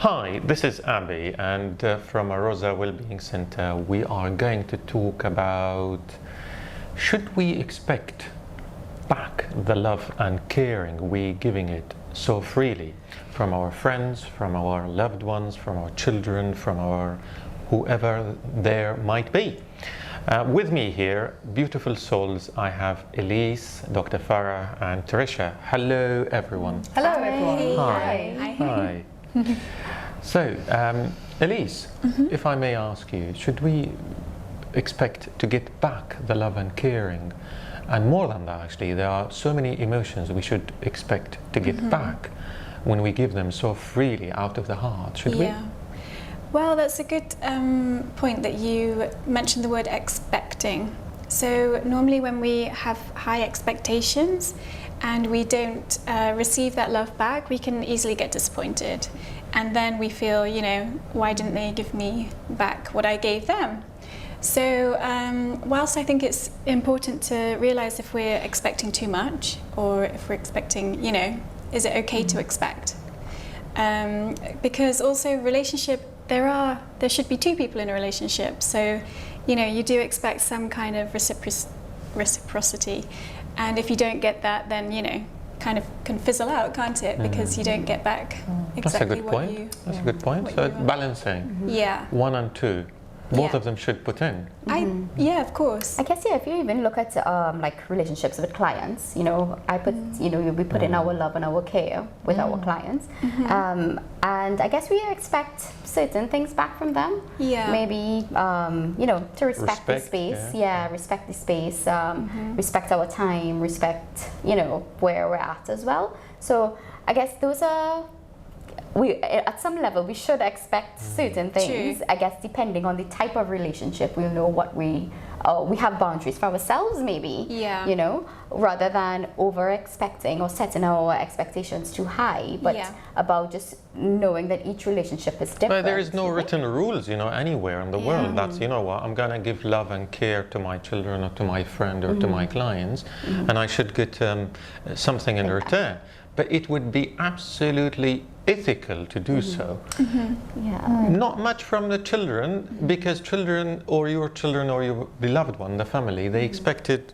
Hi, this is Abby, and from Aroza Wellbeing Center, we are going to talk about should we expect back the love and caring we're giving it so freely from our friends, from our loved ones, from our children, from our whoever there might be. With me here, beautiful souls, I have Elise, Dr. Farah, and Tricia. Hello, everyone. Hello, everyone. Hi. Hi. So, Elise, if I may ask you, should we expect to get back the love and caring? And more than that, actually, there are so many emotions we should expect to get back when we give them so freely out of the heart, should we? Well, that's a good point that you mentioned the word expecting. So normally when we have high expectations and we don't receive that love back, we can easily get disappointed. And then we feel, you know, why didn't they give me back what I gave them? So whilst I think it's important to realize if we're expecting too much or if we're expecting, you know, is it okay to expect? Because also relationship, there should be two people in a relationship. So, you know, you do expect some kind of reciprocity. And if you don't get that, then, you know, kind of can fizzle out, can't it? Because you don't get back exactly what you... That's a good point. So balancing. Yeah. One and two. Both of them should put in. Yeah, of course. I guess, yeah, if you even look at like relationships with clients, you know, we put in our love and our care with our clients. And I guess we expect certain things back from them. Yeah. Maybe, you know, to respect the space. Yeah, respect the space, respect our time, respect, you know, where we're at as well. So I guess those are... at some level we should expect certain things. True. I guess depending on the type of relationship, we'll know what we have boundaries for ourselves, maybe. Yeah. You know, rather than over expecting or setting our expectations too high, but about just knowing that each relationship is different. But there is no written rules, you know, anywhere in the world that's, you know what, I'm gonna give love and care to my children or to my friend or to my clients, and I should get something in return. But it would be absolutely ethical to do so. Not much from the children, because children or your beloved one, the family, they expected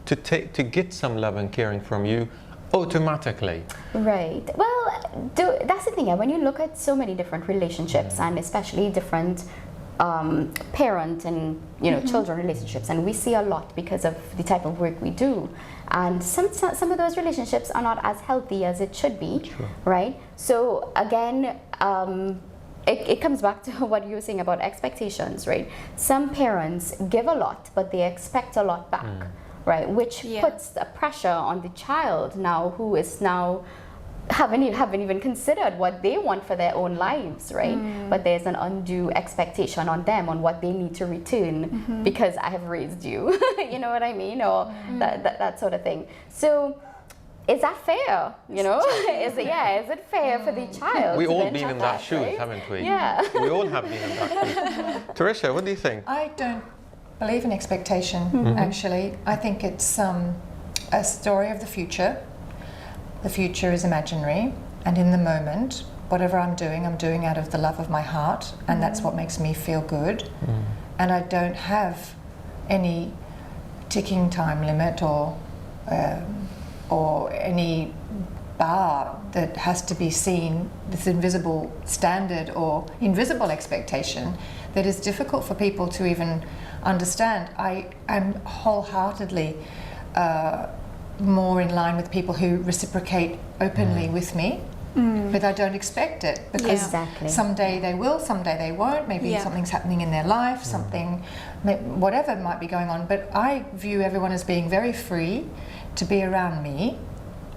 to get some love and caring from you automatically. Right. Well, that's the thing. When you look at so many different relationships, and especially different parent and children relationships, and we see a lot because of the type of work we do, and some of those relationships are not as healthy as it should be. True. Right? So again, it comes back to what you were saying about expectations, right? Some parents give a lot, but they expect a lot back, right? Which puts a pressure on the child now, who is now haven't even considered what they want for their own lives, right? But there's an undue expectation on them on what they need to return because I have raised you. You know what I mean? Or that sort of thing. So is that fair? You know, is it fair for the child? We all been in that shoes, right? Haven't we? Yeah. We all have been in that shoes. Tricia, what do you think? I don't believe in expectation, actually. I think it's a story of the future. The future is imaginary, and in the moment, whatever I'm doing out of the love of my heart, and that's what makes me feel good. And I don't have any ticking time limit or any bar that has to be seen, this invisible standard or invisible expectation that is difficult for people to even understand. I am wholeheartedly more in line with people who reciprocate openly with me, but I don't expect it, because someday they will, someday they won't. Maybe something's happening in their life, whatever might be going on. But I view everyone as being very free to be around me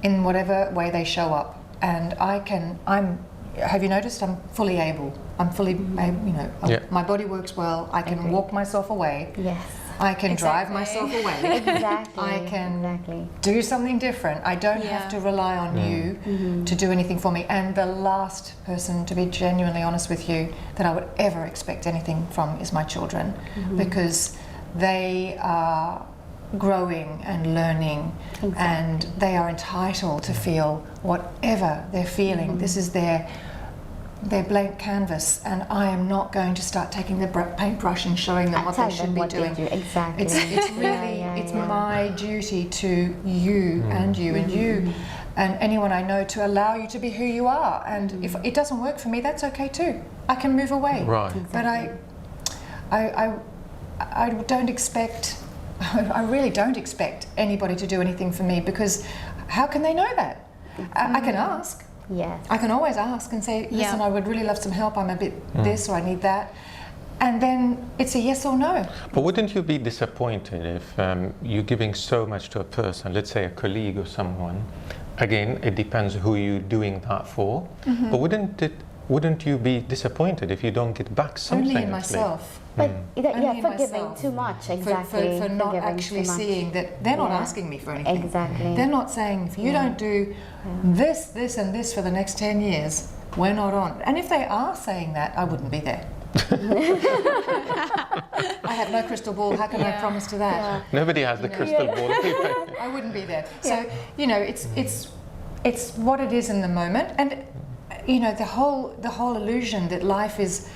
in whatever way they show up, and have you noticed I'm fully able? I'm fully, my body works well. I can walk myself away. Yes. I can drive myself away. I can do something different. I don't have to rely on you to do anything for me. And the last person, to be genuinely honest with you, that I would ever expect anything from is my children, because they are growing and learning, and they are entitled to feel whatever they're feeling. This is their their blank canvas, and I am not going to start taking the paintbrush and showing them what they should be doing. Exactly. It's really it's my duty to you and you and you and anyone I know to allow you to be who you are. And if it doesn't work for me, that's okay too. I can move away. Right. Exactly. But I don't expect. I really don't expect anybody to do anything for me, because how can they know that? I can ask. Yes. I can always ask and say, listen, I would really love some help. I'm a bit this, or I need that. And then it's a yes or no. But wouldn't you be disappointed if you're giving so much to a person, let's say a colleague or someone? Again, it depends who you're doing that for. But wouldn't you be disappointed if you don't get back something? Only in myself. But Only for in giving myself. too much, exactly. For not giving actually too much. seeing that they're not asking me for anything. Exactly. They're not saying, if you don't do this, this and this for the next 10 years, we're not on. And if they are saying that, I wouldn't be there. I have no crystal ball. How can I promise to that? Yeah. Nobody has the crystal ball. I wouldn't be there. So, it's what it is in the moment. And, the whole illusion that life is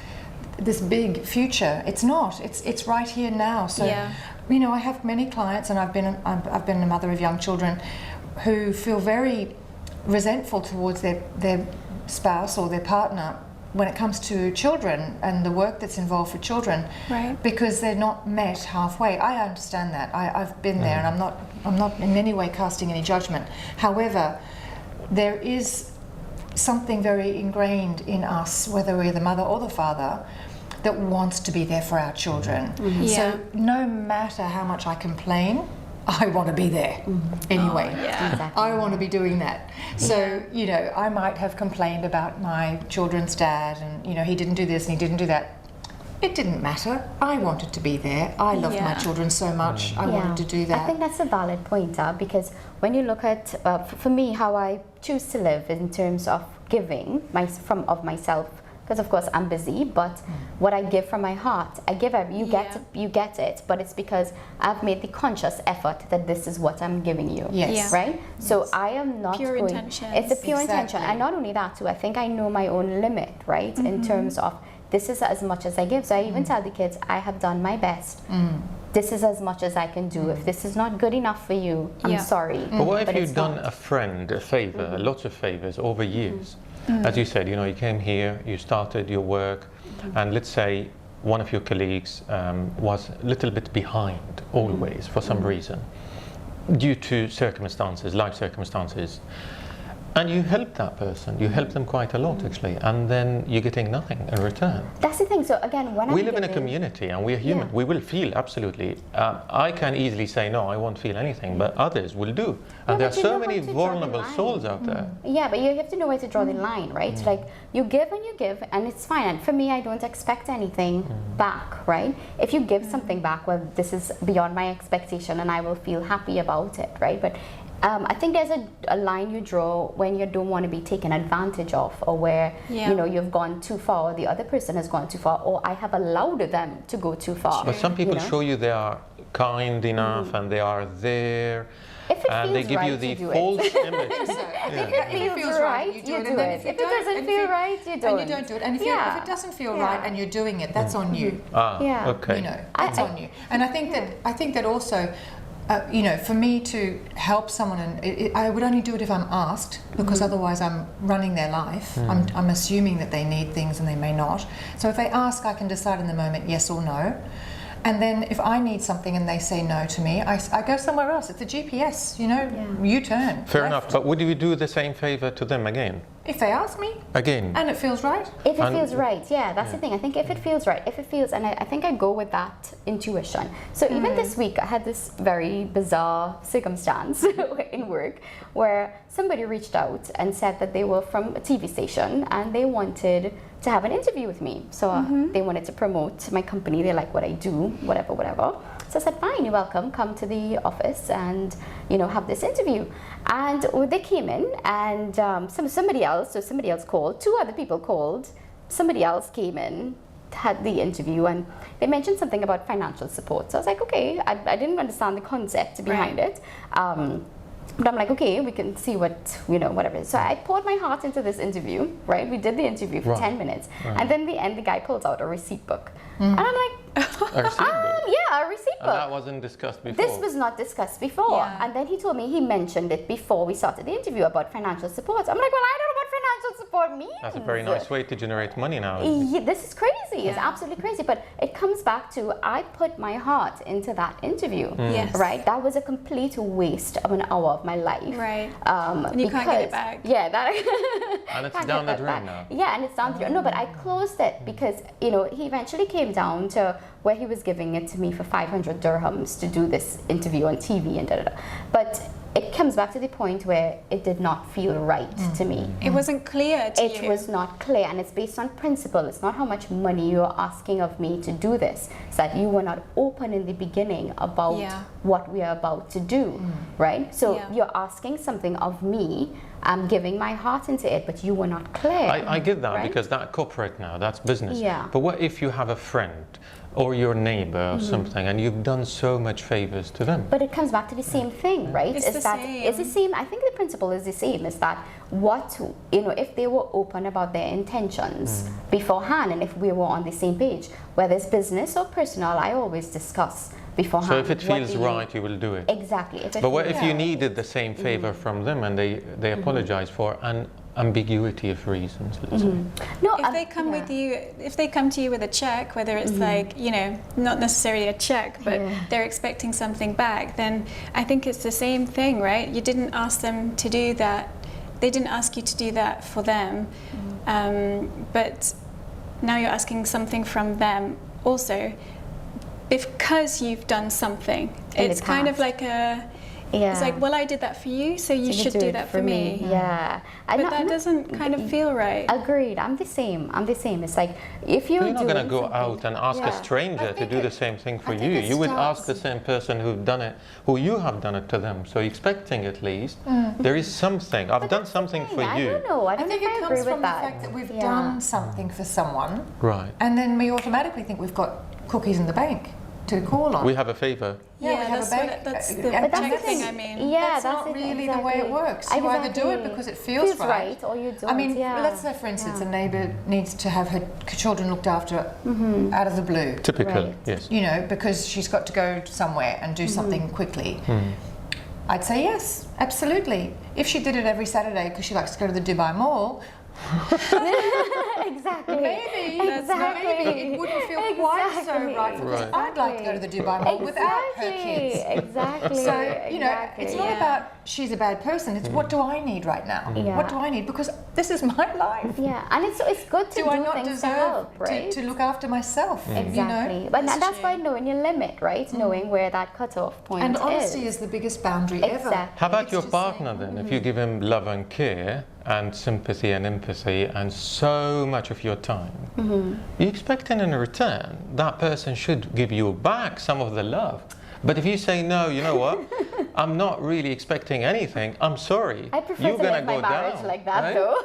this big future. It's not. It's right here now. So, I have many clients, and I've been a mother of young children who feel very resentful towards their spouse or their partner when it comes to children and the work that's involved for children, because they're not met halfway. I understand that. I've been there, and I'm not in any way casting any judgment. However, there is something very ingrained in us, whether we're the mother or the father, that wants to be there for our children. So no matter how much I complain, I want to be there anyway. Exactly. I want to be doing that. So, I might have complained about my children's dad, and, he didn't do this and he didn't do that. It didn't matter. I wanted to be there. I loved my children so much. I wanted to do that. I think that's a valid point, because when you look at, for me, how I choose to live in terms of giving of myself, because of course I'm busy, but what I give from my heart, I give. You get it, but it's because I've made the conscious effort that this is what I'm giving you. Right. So I am not pure going. intention. It's a pure intention, and not only that too. I think I know my own limit, right, in terms of this is as much as I give. So I even tell the kids, I have done my best. This is as much as I can do. If this is not good enough for you, I'm sorry. But what if you've it's done not. a friend a favor, lots of favors over years? As you said, you came here, you started your work, and let's say one of your colleagues was a little bit behind always for some reason, due to circumstances, life circumstances. And you help that person, you help them quite a lot actually, and then you're getting nothing in return. That's the thing. So again, when we live in a community and we're human, we will feel absolutely. I can easily say no, I won't feel anything, but others will do. And there are so many vulnerable souls out there. Yeah, but you have to know where to draw the line, right? Like you give, and it's fine. And for me, I don't expect anything back, right? If you give something back, well, this is beyond my expectation, and I will feel happy about it, right? But I think there's a line you draw when you don't want to be taken advantage of, or where you've gone too far, or the other person has gone too far, or I have allowed them to go too far. But some people show you they are kind enough and they are there, and they give you the false image. If it feels right, you do it. If it doesn't feel right, you don't. And you don't do it. And if it doesn't feel right and you're doing it, that's on you. Okay. That's on you. And I think that also. For me to help someone, and I would only do it if I'm asked, because otherwise I'm running their life. I'm assuming that they need things and they may not. So if they ask, I can decide in the moment yes or no. And then if I need something and they say no to me, I go somewhere else. It's a GPS, you turn. Fair enough. But would you do the same favor to them again? If they ask me. Again. And it feels right. If it feels right, that's the thing. I think if it feels right, and I think I go with that intuition. So even this week, I had this very bizarre circumstance in work where somebody reached out and said that they were from a TV station and they wanted to have an interview with me. So they wanted to promote my company. They like what I do, whatever. So I said, fine, you're welcome. Come to the office and, have this interview. And they came in, and somebody else called. 2 other people called. Somebody else came in, had the interview, and they mentioned something about financial support. So I was like, okay, I didn't understand the concept behind it. But I'm like, okay, we can see what, whatever. So I poured my heart into this interview, right? We did the interview for 10 minutes. And then the end, the guy pulls out a receipt book. And I'm like, A receipt book? yeah, a receipt book. And that wasn't discussed before? This was not discussed before. Yeah. And then he told me he mentioned it before we started the interview about financial support. I'm like, well, I don't know what financial support means. That's a very nice way to generate money now. Yeah, this is crazy. It's absolutely crazy. But it comes back to I put my heart into that interview. Yes. Right? That was a complete waste of an hour of my life. Right. And you can't get it back. Yeah, that And it's can't down get the that drain back. now. Yeah, and it's down the drain. No, but I closed it because, he eventually came down to where he was giving it to me for 500 dirhams to do this interview on TV and da-da-da. But it comes back to the point where it did not feel right to me. It wasn't clear to you. It was not clear, and it's based on principle. It's not how much money you're asking of me to do this. It's that you were not open in the beginning about what we are about to do, right? So you're asking something of me. I'm giving my heart into it, but you were not clear. I get that, right? because that's corporate now, that's business. Yeah. But what if you have a friend or your neighbor or something and you've done so much favors to them? But it comes back to the same thing, right? It's the same. It's the same. I think the principle is the same. Is that if they were open about their intentions beforehand, and if we were on the same page, whether it's business or personal, I always discuss beforehand. So if it feels right, you will do it. Exactly. But what if you needed the same favor from them and they apologize for an ambiguity of reasons, let's say? No, If they come with you, if they come to you with a check, whether it's like, not necessarily a check, but they're expecting something back, then I think it's the same thing, right? You didn't ask them to do that. They didn't ask you to do that for them. But now you're asking something from them also because you've done something. It's kind of like it's like, well, I did that for you, so you should do that for me. Yeah. But that doesn't kind of feel right. Agreed. I'm the same. It's like, if you're not going to go something- out and ask a stranger to do the same thing for you. it You would starts- ask the same person who you have done it to them. So expecting at least there is something. I've done something for I you. don't know. I I don't think know it if I comes agree from with the that. fact that we've done something for someone, Right. and then we automatically think we've got cookies in the bank to call on. We have a favor. we have a bank. that's the But check the thing, thing. I mean. Yeah, that's that's not it, really the way it exactly. works. You either do it because it feels right, or you don't. I mean, yeah. let's say, for instance, a neighbour needs to have her children looked after out of the blue. Typical, Right. yes. Because she's got to go somewhere and do something quickly. I'd say yes, absolutely. If she did it every Saturday because she likes to go to the Dubai Mall, Exactly. maybe it wouldn't feel quite so right because Right. I'd like to go to the Dubai Mall without her kids. Exactly. So, it's not about she's a bad person, it's what do I need right now? Yeah. What do I need? Because this is my life. Yeah, and it's good to Do I not things to deserve help, right? to look after myself? Exactly. But that's why knowing your limit, right? Knowing where that cutoff point And is. honesty is the biggest boundary ever. Exactly. How about It's your just partner then? If you give him love and care and sympathy and empathy and so much of your time, you expect in return that person should give you back some of the love. But if you say no, you know what? I'm not really expecting anything. I'm sorry. I prefer You're to gonna live my go marriage down, like that, right? though.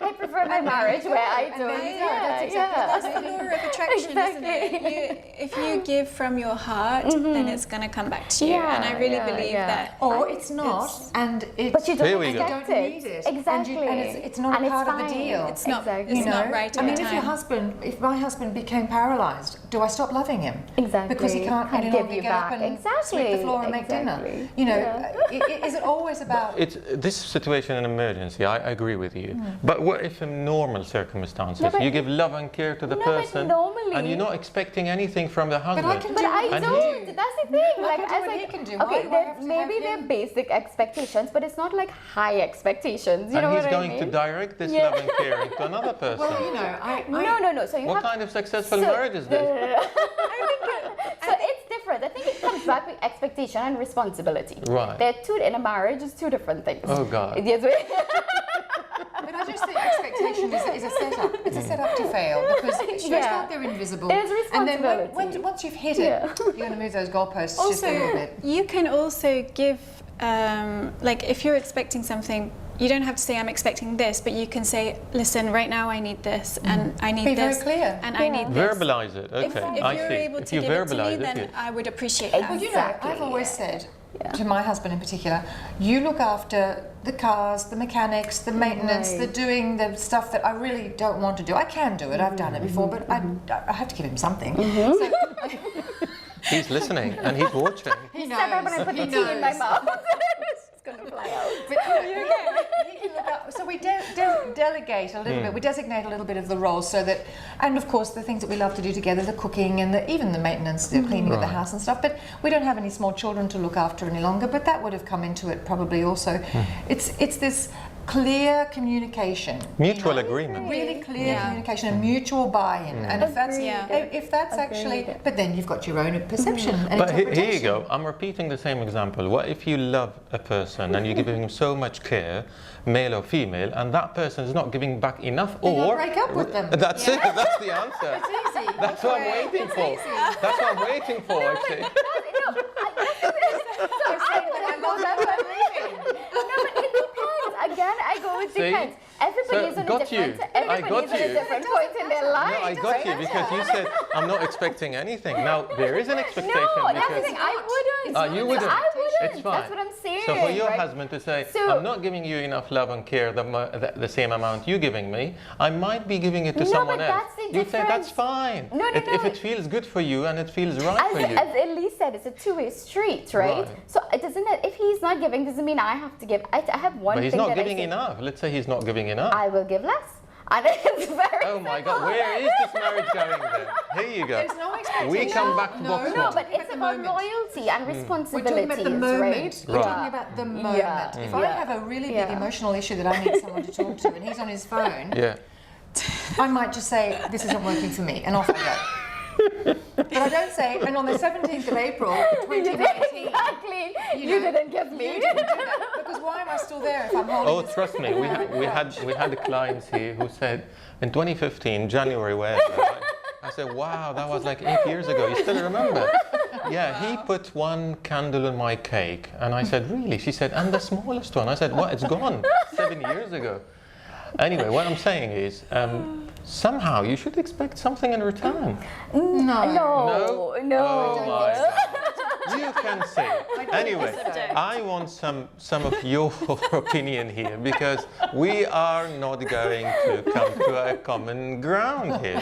I prefer my marriage where I And don't. there you go. That's exactly That's the law of attraction, isn't it? If you give from your heart, then it's going to come back to you. Yeah, and I really yeah, believe yeah. that. Or it's not, and it's But you Here don't we go. expect You don't it. need it. Exactly. And it's not And a part of the fine. deal. It's not, Exactly. it's not right I all mean, the if time. my husband became paralysed, do I stop loving him? Exactly. Because he can't any give longer you get up back. and Exactly. sweep the floor and make dinner. Is it always about? It's this situation in emergency. I agree with you. But what if in normal circumstances No, but- you give love and care to the No, but person, normally- and you're not expecting anything from the husband? I can But do I what And don't. he- That's the thing. I Like, can do as what like, he can do. Why okay, do I have to maybe have they're him? basic expectations, but it's not like high expectations. You and know he's what going I mean? to direct this Yeah. love and care to another person. Well, No. So you What have kind of successful so- marriage is this? So it's different. I think it comes back with expectation and responsibility. Right. They're two in a marriage is two different things. Oh, God. Yes, But I just think expectation is a setup. It's a setup to fail because it's Yeah. like they're invisible. There's And then responsibility. once you've hit it, you're going to move those goalposts just a little Also, bit. you can also give, like if you're expecting something you don't have to say I'm expecting this, but you can say, listen, right now I need this, and I need Be this, very clear. and I need this. Verbalize it. Okay, If I you're see. able If to you give it to me, verbalize it, then yes. I would appreciate that. Well, you know, Exactly, I've always yeah. said to my husband in particular, you look after the cars, the mechanics, the maintenance, the doing the stuff that I really don't want to do. I can do it, I've done it before, but I have to give him something. So, He's listening and he's watching. he Step up when I put the tea in my mouth. It's going to fly out. But, he can look up. So we delegate a little bit. We designate a little bit of the roles, so that, and of course the things that we love to do together, the cooking and even the maintenance, the cleaning of the Right. house and stuff. But we don't have any small children to look after any longer. But that would have come into it probably also. It's this clear communication. Mutual agreement. Really clear communication and mutual buy-in, and if that's actually, Agreed. but then you've got your own perception and But here interpretation. you go. I'm repeating the same example. What if you love a person and you're giving him so much care, male or female, and that person is not giving back enough, Then you'll or break up with them. That's it. That's the answer. It's easy. That's what I'm waiting for. That's what I'm waiting for. Actually. Again, I go with See? depends. Everybody So, is on got a different. you. Everybody I got is at you. a different point in their life. No, I got you because you said I'm not expecting anything. Now there is an expectation No, that's the because thing. I wouldn't. you wouldn't. I wouldn't. It's fine. That's what I'm saying. So for your right? husband to say, So- I'm not giving you enough love and care the same amount you're giving me, I might be giving it to No, someone but else. that's the You say that's difference. fine. No, no, If no. it feels good for you and it feels right for you. As Elise said, it's a two-way street, right? Right. So it doesn't. If he's not giving, doesn't mean I have to give. I have one But he's thing not that giving I say, enough. Let's say he's not giving enough. I will give less. And it's very Oh my God, simple. where is this marriage going then? Here you go. There's no expectation. We come back to box No, one. but it's the about moment. loyalty and We're responsibilities, talking about the moment. right? We're talking about the moment. Yeah. If I have a really big emotional issue that I need someone to talk to, and he's on his phone, Yeah. I might just say, "This isn't working for me," and off I go. But I don't say, and on the 17th of April, 2019, Exactly. you You know, didn't give me. you didn't do that. Because why am I still there if I'm holding Oh, this? trust me, we had clients here who said in 2015, January, wherever. I said, wow, that was like 8 years ago. You still remember? Yeah, he put one candle in my cake, and I said, really? She said, and the smallest one. I said, what? It's gone 7 years ago. Anyway, what I'm saying is, somehow you should expect something in return. No. No? No. Oh my God. You can say. Anyway, I want some of your opinion here because we are not going to come to a common ground here.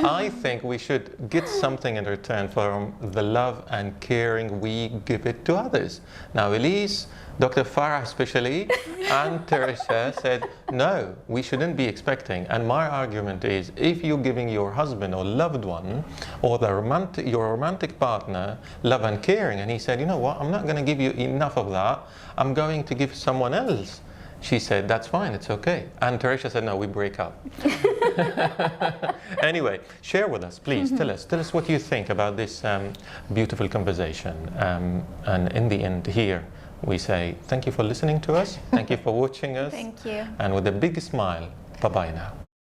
I think we should get something in return from the love and caring we give it to others. Now, Elise, Dr. Farah especially, and Tricia said, no, we shouldn't be expecting. And my argument is, if you're giving your husband or loved one or your romantic partner love and caring, and he said, you know what, I'm not going to give you enough of that, I'm going to give someone else. She said, that's fine, it's okay. And Tricia said, no, we break up. Anyway, share with us, please. Tell us what you think about this beautiful conversation. And in the end here, we say thank you for listening to us. Thank you for watching us. Thank you. And with a big smile, bye-bye now.